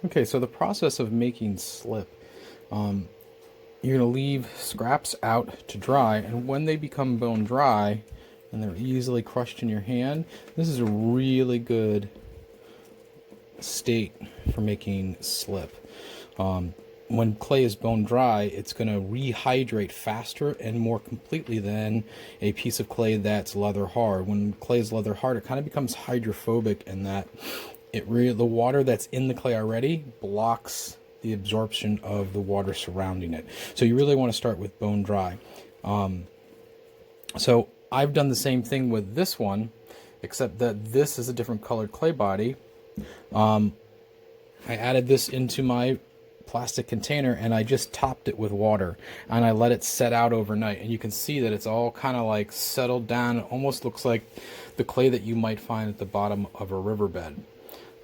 Okay, so the process of making slip, you're going to leave scraps out to dry, and when they become bone dry and they're easily crushed in your hand, this is a really good state for making slip. When clay is bone dry, it's going to rehydrate faster and more completely than a piece of clay that's leather hard. When clay is leather hard, it kind of becomes hydrophobic in that the water that's in the clay already blocks the absorption of the water surrounding it. So you really want to start with bone dry. So I've done the same thing with this one, except that this is a different colored clay body. I added this into my plastic container and I just topped it with water and I let it set out overnight, and you can see that it's all kind of like settled down. It almost looks like the clay that you might find at the bottom of a riverbed.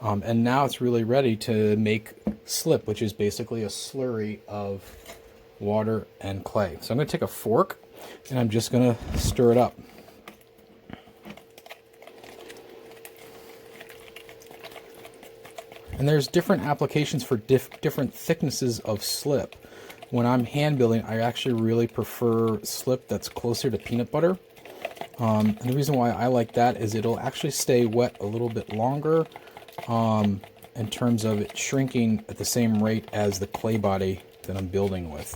And now it's really ready to make slip, which is basically a slurry of water and clay. So I'm going to take a fork and I'm just going to stir it up. And there's different applications for different thicknesses of slip. When I'm hand building, I actually really prefer slip that's closer to peanut butter. And the reason why I like that is it'll actually stay wet a little bit longer in terms of it shrinking at the same rate as the clay body that I'm building with.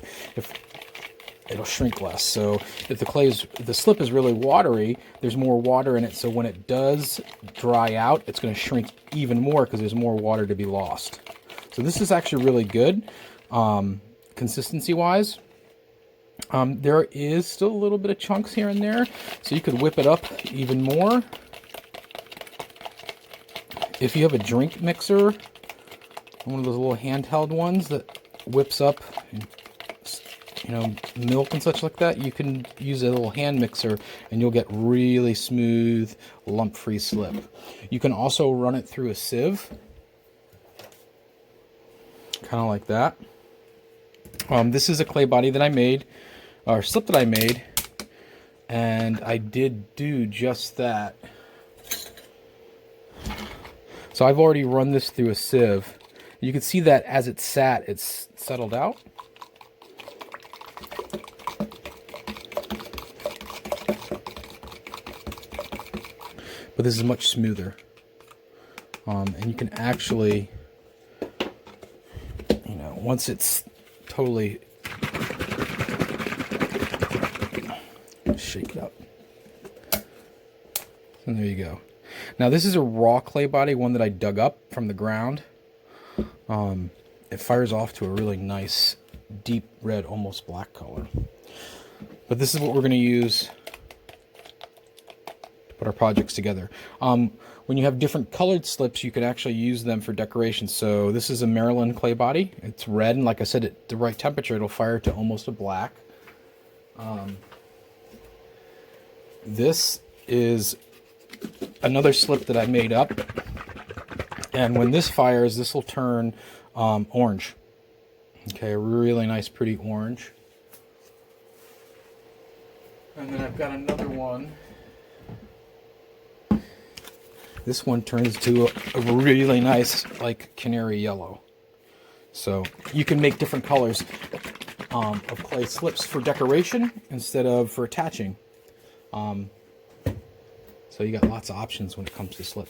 It'll shrink less. So if the slip is really watery, there's more water in it. So when it does dry out, it's going to shrink even more because there's more water to be lost. So this is actually really good consistency wise. There is still a little bit of chunks here and there, so you could whip it up even more. If you have a drink mixer, one of those little handheld ones that whips up, milk and such like that, you can use a little hand mixer and you'll get really smooth, lump-free slip. You can also run it through a sieve, kind of like that. This is a clay body that I made, or slip that I made, and I did do just that. So I've already run this through a sieve. You can see that as it sat, it's settled out. But this is much smoother. And you can actually, once it's totally, shake it up. And there you go. Now this is a raw clay body, one that I dug up from the ground. It fires off to a really nice, deep red, almost black color. But this is what we're going to use to put our projects together. When you have different colored slips, you can actually use them for decoration. So this is a Maryland clay body. It's red, and like I said, at the right temperature, it'll fire to almost a black. This is another slip that I made up, and when this fires, this will turn orange. Okay, a really nice, pretty orange. And then I've got another one. This one turns to a really nice, like, canary yellow. So you can make different colors of clay slips for decoration instead of for attaching. So you got lots of options when it comes to slip.